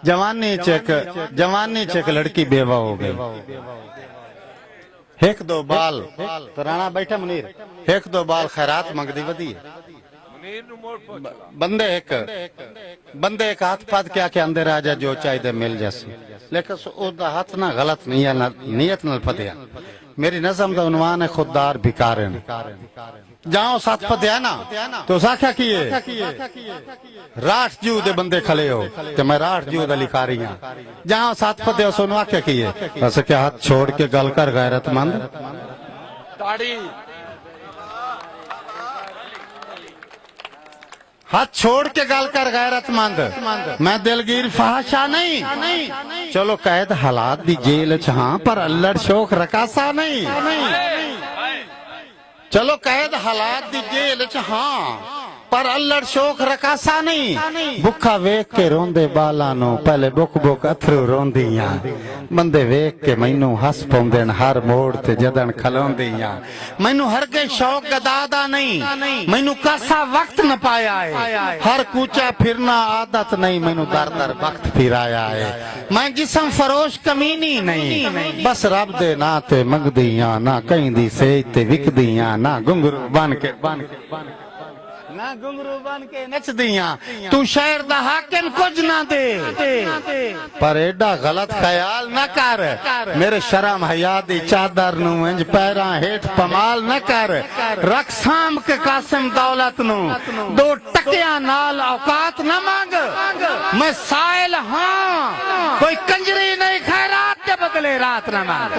जवानी चेक लड़की बेवा हो गई। एक दो बाल तराना बैठा मुनीर, एक दो बाल खैरात मंगदी वधी बंदे एक हाथ पाद के आके अंदर आ जा जो चाहिए मिल जैसे, लेकिन उसका हाथ ना गलत नहीं है ना नीयत न फतिया। मेरी नज़म का उन्वान है खुददार भिकारे जाओ साथ पतिया ना तो साख्या किए राठ जू दे बंदे खले हो तो मैं राठ जू लिखा रही हूँ जहाँ साथ पतिया सुनवा क्या किए ऐसे क्या हाथ छोड़ के गल कर गैरतमंद हाथ छोड़ के गल कर गैरतमंद मैं दिलगीर फहाशा नहीं चलो कैद हालात दी जेल हाँ पर अल्लड़ शोक रकासा नहीं चलो कैद हालात दी जेल हाँ पर अल्लड़ शोक रकासा नहीं भुखा वेख के रोंदे बाला नो पहले बुक बुक अथरू रोंदियां बंदे वेख के मैनू हस पौंदे हर मोड़ ते जदन खलोंदियां मैनू हर के शौक गदादा नहीं मैनू कासा वक्त न पाया है हर कूचा फिरना आदत नहीं मैनू दर दर वक्त फिराया है मैं जिसम फरोश कमीनी नहीं बस रब दे ना ते मंगदियां ना कहीं दी सेज ते विकदियां ना घुंघरू बन के ना घुंघरू बन के नचदियां तू शहर दा हाकिम कुछ ना दे पर एडा गलत ख्याल न कर मेरे शर्म हया दी चादर नू इंज पैरां हेठ पमाल न कर रख साम के कासिम दौलत नू दो टकिया नाल औकात न मांग मैं साइल हाँ कोई कंजरी नहीं खैरात के बदले रात न मांग।